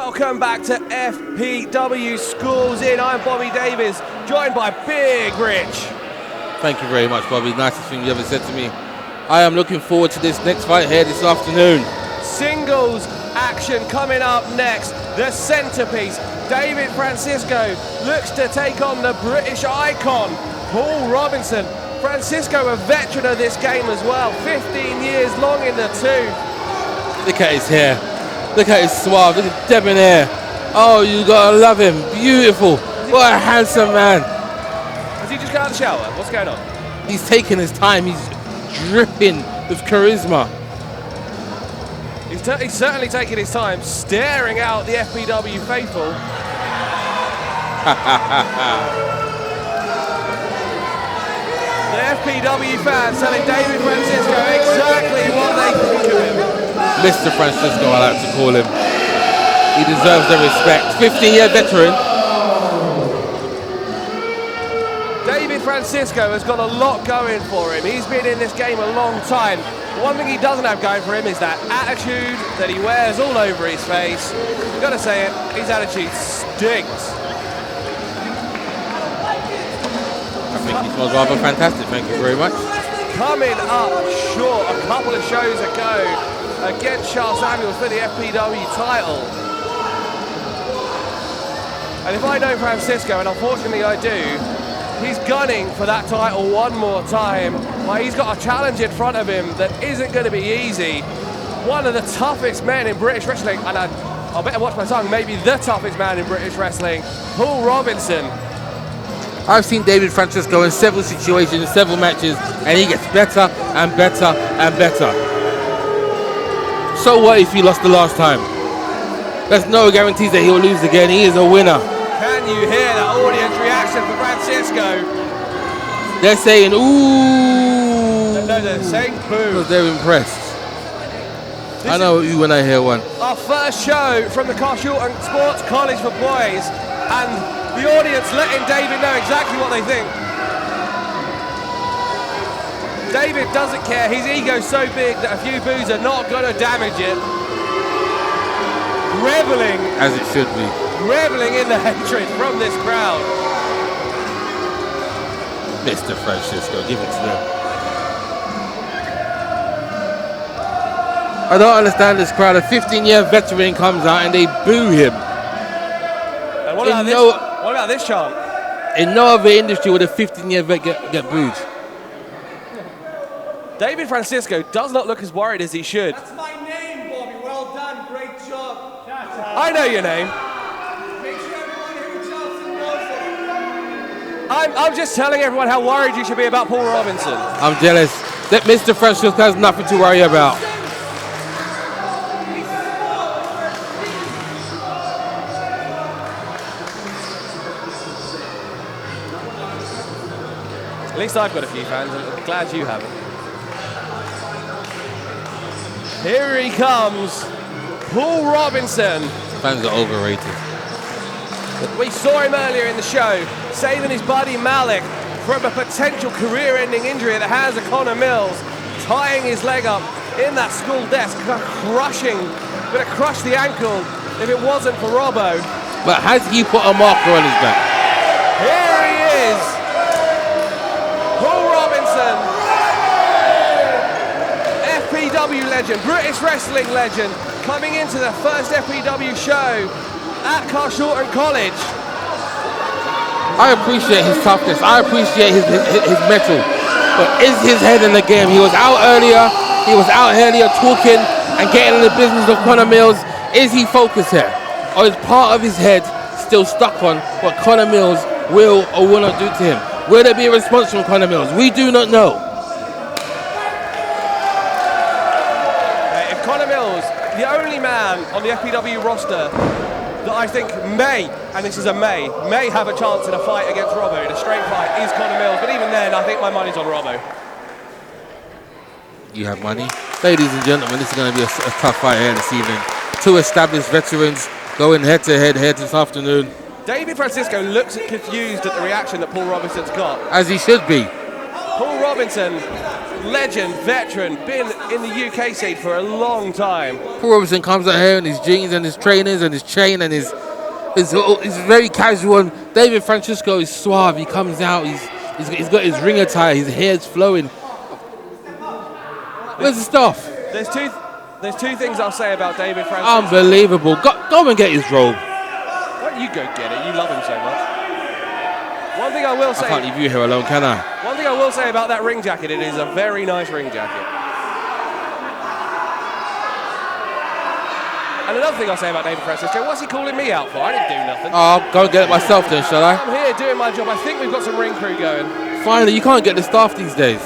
Welcome back to FPW Schools In. I'm Bobby Davies, joined by Big Rich. Thank you very much, Bobby. Nicest thing you ever said to me. I am looking forward to this next fight here this afternoon. Singles action coming up next. The centerpiece, David Francisco, looks to take on the British icon, Paul Robinson. Francisco, a veteran of this game as well, 15 years long in the tooth. Look at his hair. Look at his suave. Look at debonair. Oh, you gotta love him. Beautiful. What a handsome man. Has he just got out of the shower? What's going on? He's taking his time. He's dripping with charisma. He's certainly taking his time, staring out the FPW faithful. The FPW fans telling David Francisco exactly what they think of him. Mr. Francisco, I like to call him. He deserves the respect. 15-year veteran. David Francisco has got a lot going for him. He's been in this game a long time. One thing he doesn't have going for him is that attitude that he wears all over his face. I've got to say it, his attitude stinks. I think he was rather fantastic. Thank you very much. Coming up short a couple of shows ago against Charles Samuels for the FPW title. And if I know Francisco, and unfortunately I do, he's gunning for that title one more time. Well, he's got a challenge in front of him that isn't going to be easy. One of the toughest men in British wrestling, and I better watch my tongue, maybe the toughest man in British wrestling, Paul Robinson. I've seen David Francisco in several situations, several matches, and he gets better and better and better. So what if he lost the last time? There's no guarantees that he'll lose again. He is a winner. Can you hear the audience reaction for Francisco? They're saying, ooh. No, they're saying boo. Because they're impressed. I know you when I hear one. Our first show from the Carshalton Sports College for Boys, and the audience letting David know exactly what they think. David doesn't care. His ego's so big that a few boos are not going to damage it. Reveling. As it should be. Reveling in the hatred from this crowd. Mr. Francisco, give it to them. I don't understand this crowd. A 15-year veteran comes out and they boo him. And what about this chant? In no other industry would a 15-year vet get booed. David Francisco does not look as worried as he should. That's my name, Bobby. Well done. Great job. I know your name. Make sure everyone here in Charleston knows it. I'm just telling everyone how worried you should be about Paul Robinson. I'm jealous. That Mr. Francisco has nothing to worry about. At least I've got a few fans. I'm glad you haven't. Here he comes, Paul Robinson. Fans are overrated. We saw him earlier in the show, saving his buddy Malik from a potential career-ending injury at the hands of Connor Mills, tying his leg up in that school desk, gonna crush the ankle if it wasn't for Robbo. But has he put a marker on his back? Here he is, Paul Robinson, FPW legend, British wrestling legend, coming into the first FPW show at Carshalton College. I appreciate his toughness. I appreciate his mettle. But is his head in the game? He was out earlier talking and getting in the business of Connor Mills. Is he focused here? Or is part of his head still stuck on what Connor Mills will or will not do to him? Will there be a response from Connor Mills? We do not know. If Connor Mills, the only man on the FPW roster that I think may have a chance in a fight against Robbo, in a straight fight, is Connor Mills. But even then, I think my money's on Robbo. You have money. Ladies and gentlemen, this is going to be a tough fight here this evening. Two established veterans going head-to-head here this afternoon. David Francisco looks confused at the reaction that Paul Robinson's got. As he should be. Paul Robinson legend, veteran, been in the UK scene for a long time. Paul Robinson comes out here in his jeans and his trainers and his chain and his very casual. And David Francisco is suave. He comes out. He's got his ring attire. His hair's flowing. Where's the stuff? There's two things I'll say about David Francisco. Unbelievable. Go and get his robe. Why don't you go get it? You love him so much. One thing I will say. I can't leave you here alone, can I? One thing I will say about that ring jacket, it is a very nice ring jacket. And another thing I'll say about David Francisco, what's he calling me out for? I didn't do nothing. Oh, I'll go and get it myself then, shall I? I'm here doing my job. I think we've got some ring crew going. Finally, you can't get the staff these days.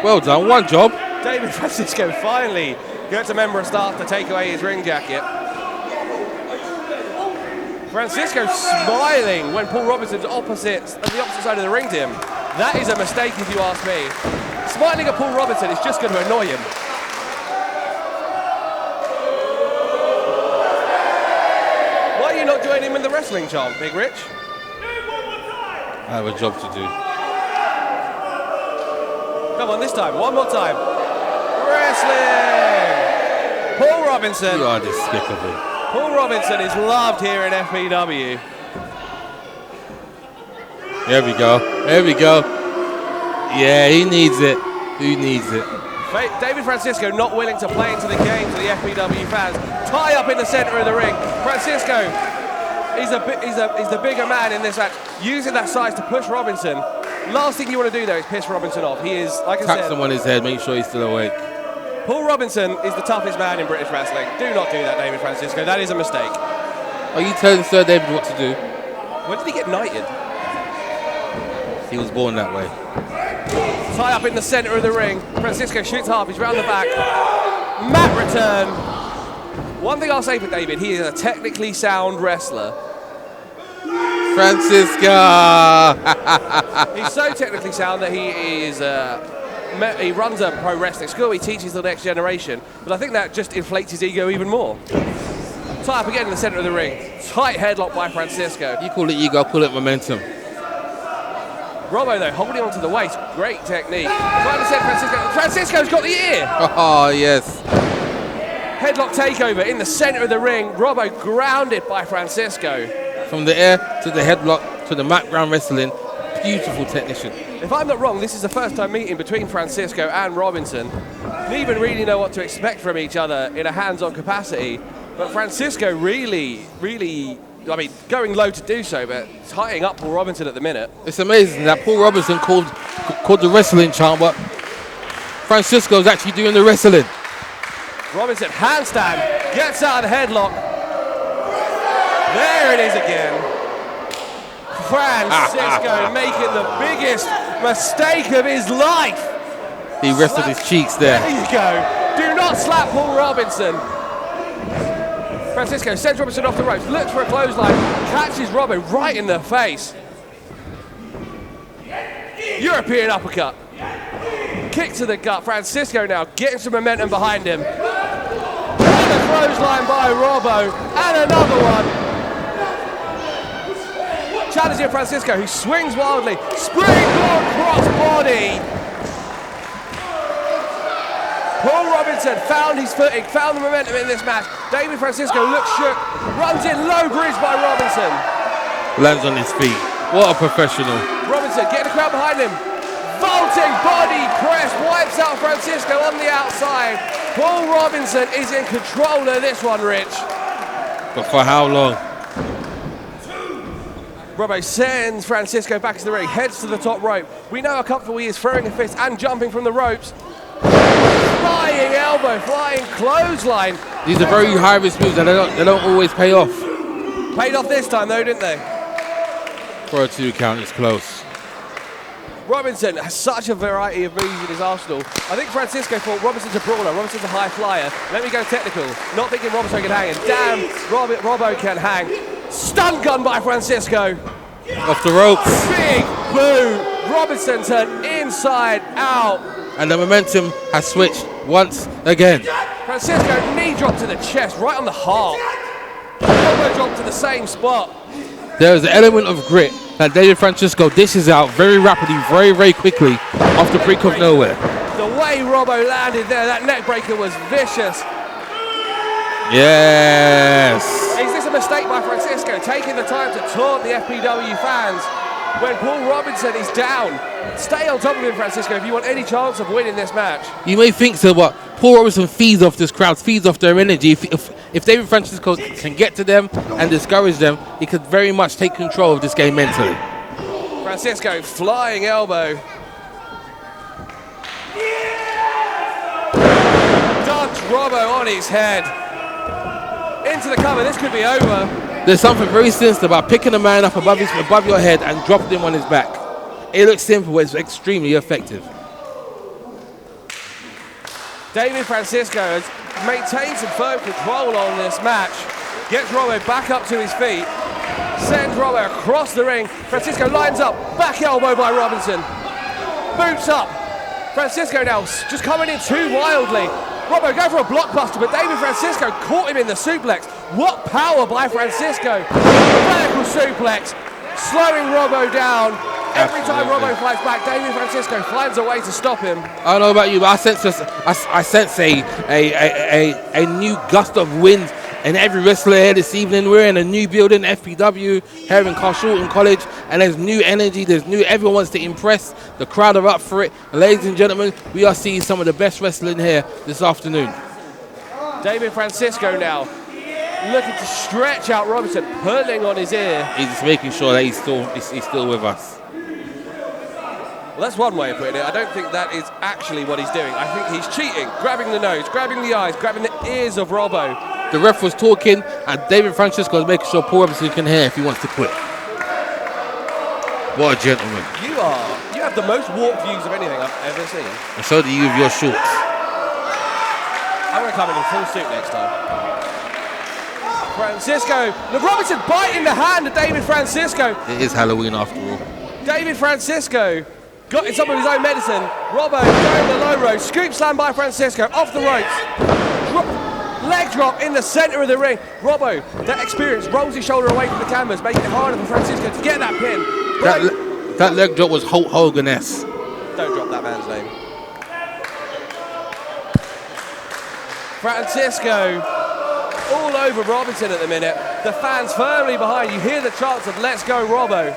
Well done, one job. David Francisco finally gets a member of staff to take away his ring jacket. Francisco smiling when Paul Robinson's on the opposite side of the ring to him. That is a mistake if you ask me. Smiling at Paul Robinson is just going to annoy him. Why are you not joining him in the wrestling chant, Big Rich? I have a job to do. Come on, this time, one more time. Wrestling! Paul Robinson. You are despicable. Paul Robinson is loved here in FPW. There we go. There we go. Yeah, he needs it. He needs it. David Francisco not willing to play into the game for the FPW fans. Tie up in the center of the ring. Francisco is the bigger man in this match, using that size to push Robinson. Last thing you want to do though is piss Robinson off. He is, like I said, tap someone in his head, make sure he's still awake. Paul Robinson is the toughest man in British wrestling. Do not do that, David Francisco. That is a mistake. Are you telling Sir David what to do? When did he get knighted? He was born that way. Tie up in the center of the ring. Francisco shoots half. He's round the back. Mat return. One thing I'll say for David, he is a technically sound wrestler. Francisco! He's so technically sound that he runs a pro wrestling school. He teaches the next generation. But I think that just inflates his ego even more. Tie up again in the center of the ring. Tight headlock by Francisco. You call it ego, I call it momentum. Robbo, though, holding onto the waist. Great technique. Trying to set Francisco. Francisco's got the ear. Oh, yes. Headlock takeover in the center of the ring. Robbo grounded by Francisco. From the air to the headlock to the mat ground wrestling. Beautiful technician. If I'm not wrong, this is the first time meeting between Francisco and Robinson. Didn't even really know what to expect from each other in a hands-on capacity. But Francisco really, I mean, going low to do so, but tying up Paul Robinson at the minute. It's amazing that Paul Robinson called the wrestling chant, but Francisco's actually doing the wrestling. Robinson, handstand, gets out of the headlock. There it is again. Francisco making the biggest mistake of his life. He rested his cheeks there. There you go. Do not slap Paul Robinson. Francisco sends Robinson off the ropes, looks for a clothesline, catches Robbo right in the face. European uppercut. Kick to the gut. Francisco now getting some momentum behind him. And a clothesline by Robbo. And another one. Challenging Francisco, who swings wildly. Springboard cross body. Paul Robinson found his footing, found the momentum in this match. David Francisco looks shook, runs in low bridge by Robinson. Lands on his feet. What a professional. Robinson getting the crowd behind him. Vaulting body press, wipes out Francisco on the outside. Paul Robinson is in control of this one, Rich. But for how long? Robbo sends Francisco back to the ring, heads to the top rope. We know how comfortable he is throwing a fist and jumping from the ropes. Flying elbow, flying clothesline. These are very high-risk moves and they don't always pay off. Paid off this time though, didn't they? For a 2 count, it's close. Robinson has such a variety of moves in his arsenal. I think Francisco thought Robinson's a brawler, Robinson's a high flyer. Let me go technical. Not thinking Robinson can hang. And damn, Robbo can hang. Stun gun by Francisco. Off the ropes. Big boom. Robinson turned inside out. And the momentum has switched once again. Francisco knee drop to the chest, right on the heart. Elbow drop to the same spot. There is an element of grit that David Francisco dishes out very rapidly, very, very quickly off the brink of nowhere. The way Robbo landed there, that neck breaker was vicious. Yes. Is this a mistake by Francisco, taking the time to taunt the FPW fans when Paul Robinson is down? Stay on top of him, Francisco, if you want any chance of winning this match. You may think so, but Paul Robinson feeds off this crowd, feeds off their energy. If David Francisco can get to them and discourage them, he could very much take control of this game mentally. Francisco, flying elbow. Ducks Robbo on his head. Into the cover, this could be over. There's something very sinister about picking a man up above your head and dropping him on his back. It looks simple, but it's extremely effective. David Francisco has maintained some firm control on this match. Gets Robbo back up to his feet. Sends Robbo across the ring. Francisco lines up. Back elbow by Robinson. Boots up. Francisco now just coming in too wildly. Robbo go for a blockbuster, but David Francisco caught him in the suplex. What power by Francisco. Vertical suplex. Slowing Robbo down. Every time Robbo fights back, David Francisco finds a way to stop him. I don't know about you, but I sense a new gust of wind in every wrestler here this evening. We're in a new building, FPW, here in Carshalton College, and there's new energy, everyone wants to impress. The crowd are up for it. And ladies and gentlemen, we are seeing some of the best wrestling here this afternoon. David Francisco now looking to stretch out Robinson, pulling on his ear. He's just making sure that he's still with us. Well, that's one way of putting it. I don't think that is actually what he's doing. I think he's cheating, grabbing the nose, grabbing the eyes, grabbing the ears of Robbo. The ref was talking, and David Francisco is making sure Paul Robinson can hear if he wants to quit. What a gentleman. You have the most warped views of anything I've ever seen. And so do you with your shorts. I'm going to come in full suit next time. Francisco, the Robinson biting the hand of David Francisco. It is Halloween after all. David Francisco got in some of his own medicine. Robbo going the low road. Scoop slam by Francisco off the ropes. Leg drop in the center of the ring. Robbo, that experience, rolls his shoulder away from the canvas, making it harder for Francisco to get that pin. That leg drop was Hulk Hogan-esque. Don't drop that man's name. Francisco all over Robinson at the minute. The fans firmly behind. You hear the chants of "Let's go, Robbo."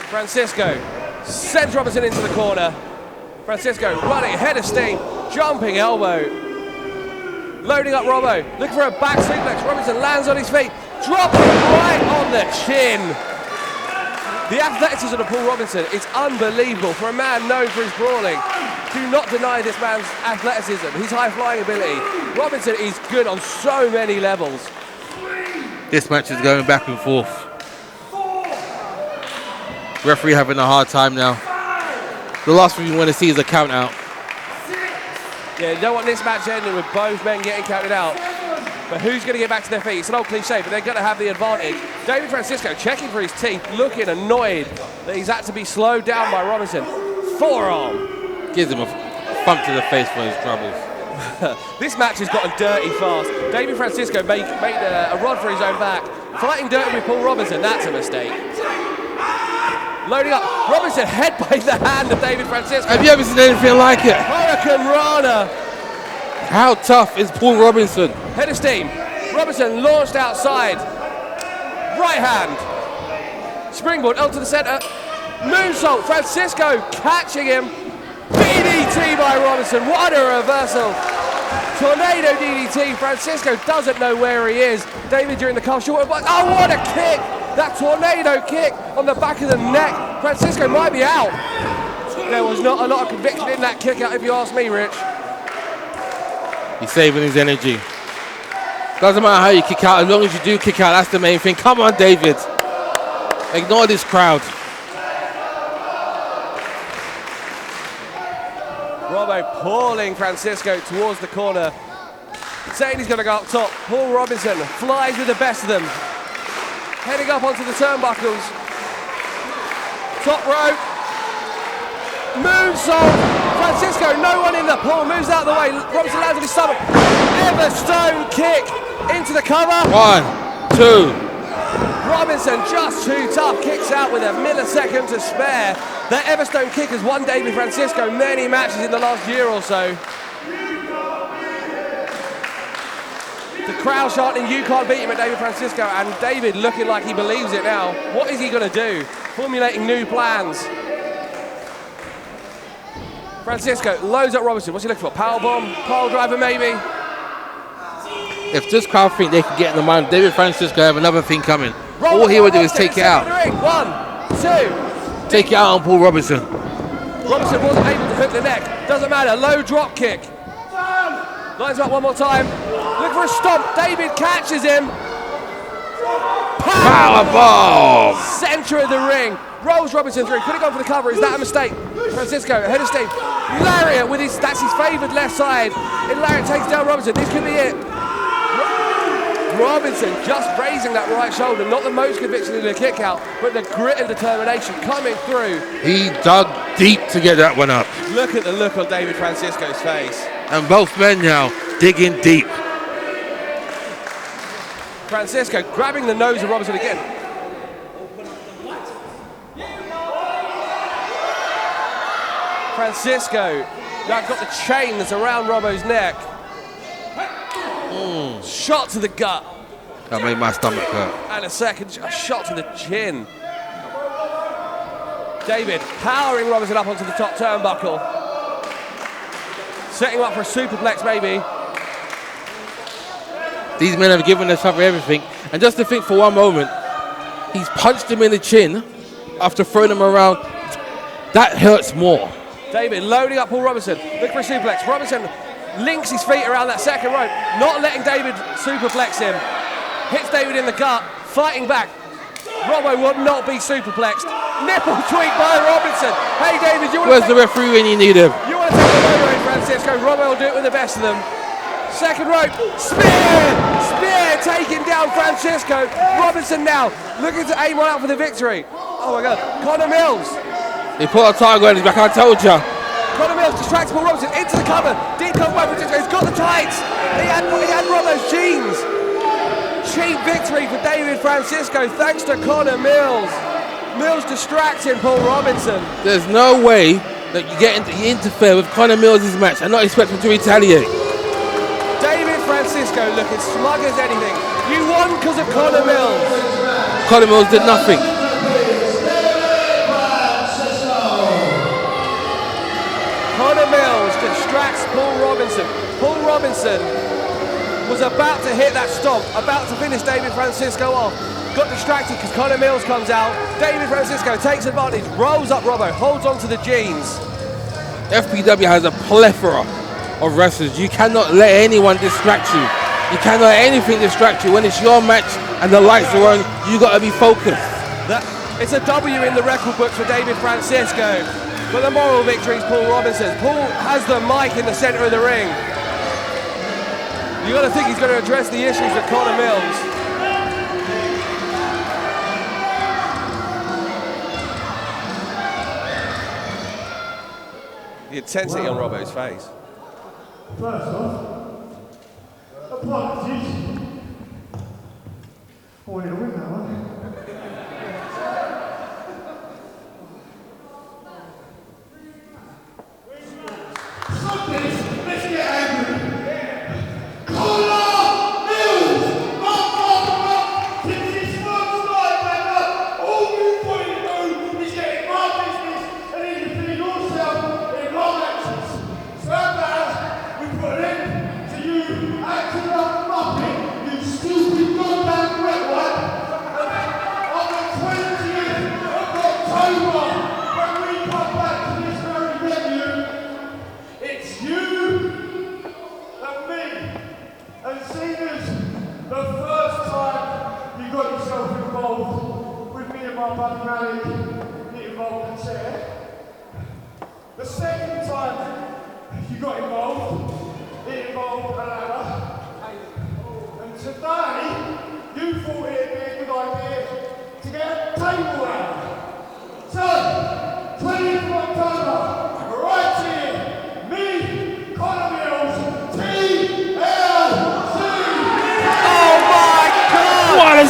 Francisco sends Robinson into the corner. Francisco running head of steam, jumping elbow. Loading up Robbo, looking for a back suplex. Robinson lands on his feet, dropping right on the chin. The athleticism of Paul Robinson is unbelievable for a man known for his brawling. Do not deny this man's athleticism, his high-flying ability. Robinson is good on so many levels. This match is going back and forth. Referee having a hard time now. The last thing you want to see is a count out. Yeah, you don't want this match ending with both men getting counted out. But who's going to get back to their feet? It's an old cliche, but they're going to have the advantage. David Francisco checking for his teeth, looking annoyed that he's had to be slowed down by Robinson. Forearm. Gives him a thump to the face for his troubles. This match has gotten dirty fast. David Francisco made a rod for his own back. Fighting dirty with Paul Robinson, that's a mistake. Loading up, Robinson headbutting the hand of David Francisco. Have you ever seen anything like it? Hurricane Rana. How tough is Paul Robinson? Head of steam. Robinson launched outside. Right hand. Springboard onto the center. Moonsault. Francisco catching him. DDT by Robinson. What a reversal. Tornado DDT. Francisco doesn't know where he is. David during the Carshalton. Oh, what a kick. That tornado kick on the back of the neck. Francisco might be out. There was not a lot of conviction in that kick out, if you ask me, Rich. He's saving his energy. Doesn't matter how you kick out, as long as you do kick out, that's the main thing. Come on, David. Ignore this crowd. Robbo pulling Francisco towards the corner, saying he's going to go up top. Paul Robinson flies with the best of them. Heading up onto the turnbuckles. Top rope. Moonsault. Francisco, no one in the pool, moves out of the way. Robinson lands on his stomach. Everstone kick. Into the cover. 1, 2. Robinson just too tough. Kicks out with a millisecond to spare. The Everstone kick has won David Francisco many matches in the last year or so. The crowd shouting, "You can't beat him," at David Francisco, and David looking like he believes it now. What is he going to do? Formulating new plans. Francisco loads up Robinson. What's he looking for? Powerbomb? Pile driver maybe? If this crowd think they can get in the mind, David Francisco have another thing coming. All he would do is take it out. 1, 2. Take it out on Paul Robinson. Robinson wasn't able to hook the neck. Doesn't matter. Low drop kick. Lines up one more time. Look for a stomp. David catches him. Powerbomb. Center of the ring. Rolls Robinson through. Could have gone for the cover. Is that a mistake? Francisco ahead of Steve. Lariat with his, that's his favoured left side. And Lariat takes down Robinson. This could be it. Robinson just raising that right shoulder. Not the most conviction in the kick out, but the grit and determination coming through. He dug deep to get that one up. Look at the look on David Francisco's face. And both men now digging deep. Francisco grabbing the nose of Robinson again. Francisco now got the chain that's around Robbo's neck. Shot to the gut. That made my stomach hurt. And a shot to the chin. David powering Robinson up onto the top turnbuckle. Setting him up for a superplex maybe. These men have given us everything. And just to think for one moment, he's punched him in the chin after throwing him around. That hurts more. David loading up Paul Robinson. Look for a suplex. Robinson links his feet around that second rope, not letting David superplex him. Hits David in the gut, fighting back. Robbo will not be superplexed. Nipple tweak by Robinson. Hey David, you want Where's the referee when you need him? You want to take the over in Francisco. Robbo will do it with the best of them. Second rope, spear taking down Francisco. Robinson now looking to aim one out for the victory. Oh my God, Connor Mills. He put a tiger on his back, I told you. Connor Mills distracts Paul Robinson into the cover. Deep comes by Francisco. He's got the tights. He had Robbo's jeans. Cheap victory for David Francisco thanks to Connor Mills. Mills distracting Paul Robinson. There's no way that you interfere with Connor Mills' match and not expect him to retaliate. David Francisco looking smug as anything. You won because of Connor Mills. Connor Mills did nothing. Connor Mills distracts Paul Robinson. Paul Robinson was about to hit that stomp, about to finish David Francisco off. Got distracted because Connor Mills comes out. David Francisco takes advantage, rolls up Robbo, holds on to the jeans. FPW has a plethora of wrestlers. You cannot let anyone distract you. You cannot let anything distract you. When it's your match and the lights are on, you got to be focused. It's a W in the record books for David Francisco. But the moral victory is Paul Robinson. Paul has the mic in the centre of the ring. You got to think he's going to address the issues with Connor Mills. The intensity on Robbo's face. First off, apologies. I wanted to win that one. Let's get angry. Connor Mills! Since this one started back up, all you wanted to do is get in my business and interfere yourself in my matches. So how about we put an end to you acting like a muppet, you stupid goddamn wetwipe. On the 20th of October, when we come back to this very venue, it's you and me. And seeing as the first time you got yourself involved with me and my buddy Malik getting involved in the chair, the second time you got involved, it involved a ladder. And today, you thought it'd be a good idea to get a table out. So, 20th of October, right here, me, Connor Mills, TLC.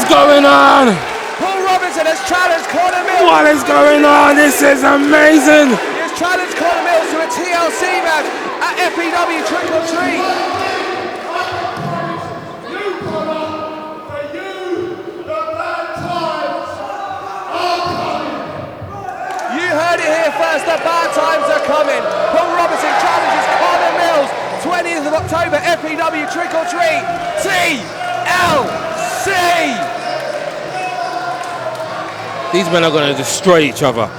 going on? Paul Robinson has challenged Conor Mills. What is going on? This is amazing. He has challenged Conor Mills to a TLC match at FPW Trick or Treat. You heard it here first, the bad times are coming. Paul Robinson challenges Conor Mills, 20th of October, FPW Trick or Treat, TLC. These men are going to destroy each other.